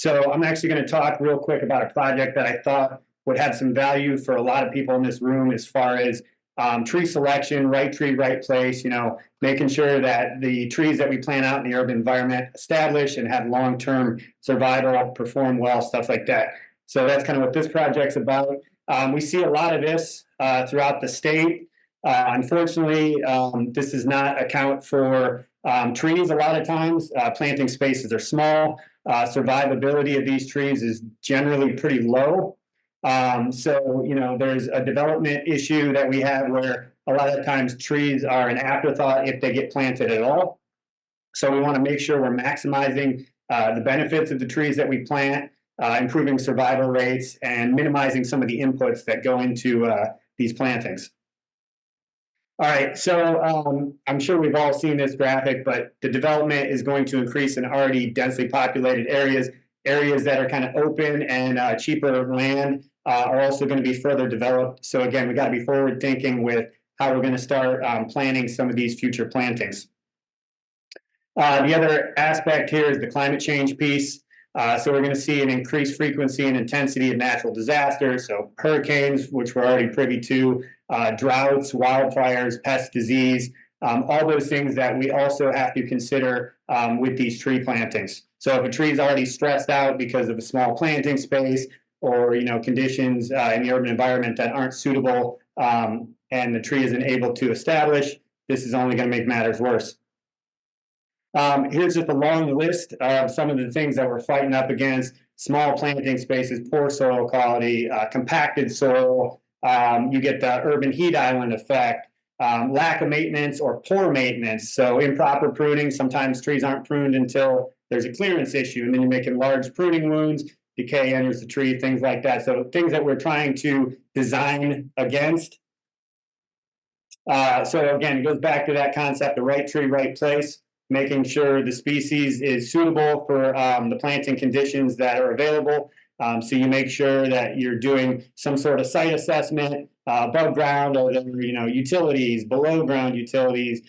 So I'm actually going to talk real quick about a project that I thought would have some value for a lot of people in this room as far as tree selection, right tree, right place, making sure that the trees that we plant out in the urban environment establish and have long-term survival, perform well, stuff like that. So that's kind of what this project's about. We see a lot of this throughout the state. Unfortunately, this does not account for trees a lot of times. Planting spaces are small. Survivability of these trees is generally pretty low. So, there's a development issue that we have where a lot of times trees are an afterthought if they get planted at all. So we want to make sure we're maximizing the benefits of the trees that we plant, improving survival rates, and minimizing some of the inputs that go into these plantings. All right, so I'm sure we've all seen this graphic, but the development is going to increase in already densely populated areas. Areas that are kind of open and cheaper land are also going to be further developed. So again, we got to be forward thinking with how we're going to start planning some of these future plantings. The other aspect here is the climate change piece. So we're going to see an increased frequency and intensity of natural disasters. So hurricanes, which we're already privy to, droughts, wildfires, pest disease, all those things that we also have to consider with these tree plantings. So if a tree is already stressed out because of a small planting space or conditions in the urban environment that aren't suitable and the tree isn't able to establish, this is only going to make matters worse. Here's just a long list of some of the things that we're fighting up against: small planting spaces, poor soil quality, compacted soil, you get the urban heat island effect, lack of maintenance or poor maintenance. So improper pruning, sometimes trees aren't pruned until there's a clearance issue, and then you're making large pruning wounds, decay enters the tree, things like that. So things that we're trying to design against. So again, it goes back to that concept of right tree, right place, making sure the species is suitable for the planting conditions that are available. So you make sure that you're doing some sort of site assessment, above ground, or utilities, below ground utilities,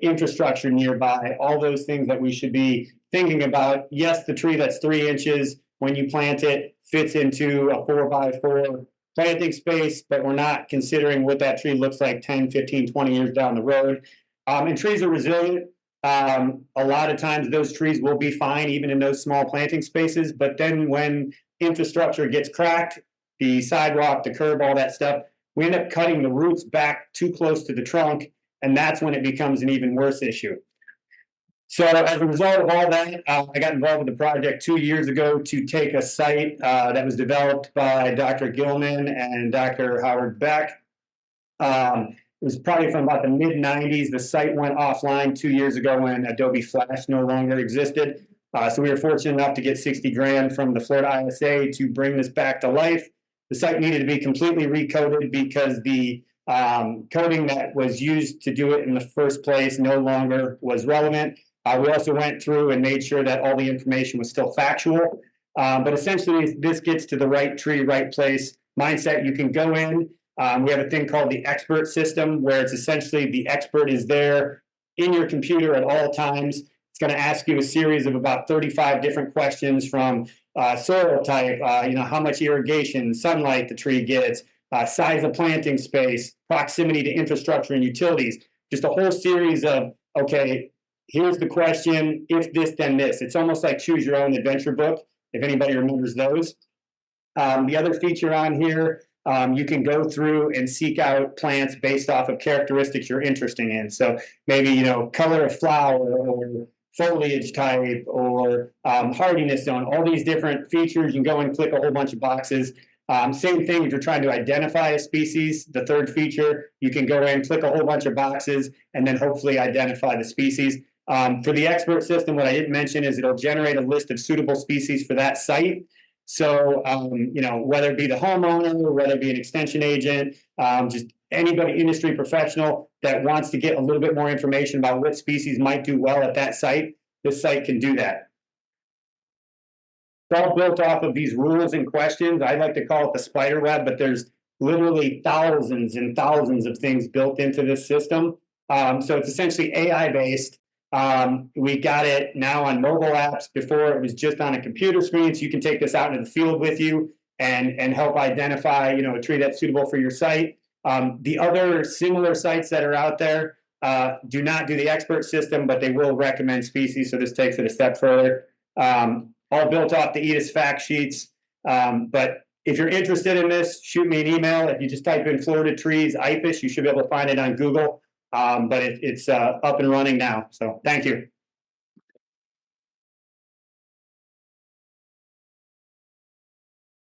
infrastructure nearby, all those things that we should be thinking about. Yes, the tree that's 3 inches when you plant it fits into a 4x4 planting space, but we're not considering what that tree looks like 10, 15, 20 years down the road. And trees are resilient. A lot of times those trees will be fine even in those small planting spaces, but then when infrastructure gets cracked, the sidewalk, the curb, all that stuff, we end up cutting the roots back too close to the trunk, and that's when it becomes an even worse issue. So as a result of all that, I got involved with the project 2 years ago to take a site that was developed by Dr. Gilman and Dr. Howard Beck. It was probably from about the mid-90s. The site went offline 2 years ago when Adobe Flash no longer existed. So we were fortunate enough to get 60 grand from the Florida ISA to bring this back to life. The site needed to be completely recoded because the coding that was used to do it in the first place no longer was relevant. We also went through and made sure that all the information was still factual. But essentially, this gets to the right tree, right place mindset. You can go in. We have a thing called the expert system, where it's essentially the expert is there in your computer at all times. It's going to ask you a series of about 35 different questions from soil type, how much irrigation, sunlight the tree gets, size of planting space, proximity to infrastructure and utilities. Just a whole series of, okay, here's the question, if this, then this. It's almost like choose your own adventure book, if anybody remembers those. The other feature on here, you can go through and seek out plants based off of characteristics you're interested in. So maybe, color of flower or foliage type or hardiness zone, all these different features. You can go and click a whole bunch of boxes. Same thing if you're trying to identify a species, the third feature, you can go in, click a whole bunch of boxes, and then hopefully identify the species. For the expert system, what I didn't mention is it'll generate a list of suitable species for that site. So, whether it be the homeowner, or whether it be an extension agent, just anybody, industry professional that wants to get a little bit more information about what species might do well at that site, this site can do that. It's all built off of these rules and questions. I like to call it the spider web, but there's literally thousands and thousands of things built into this system. So it's essentially AI-based. We got it now on mobile apps. Before it was just on a computer screen, so you can take this out into the field with you and help identify, you know, a tree that's suitable for your site. The other similar sites that are out there do not do the expert system, but they will recommend species. So this takes it a step further. All built off the EDIS fact sheets. But if you're interested in this, shoot me an email. If you just type in Florida trees, IFAs, you should be able to find it on Google. But it's up and running now. So thank you.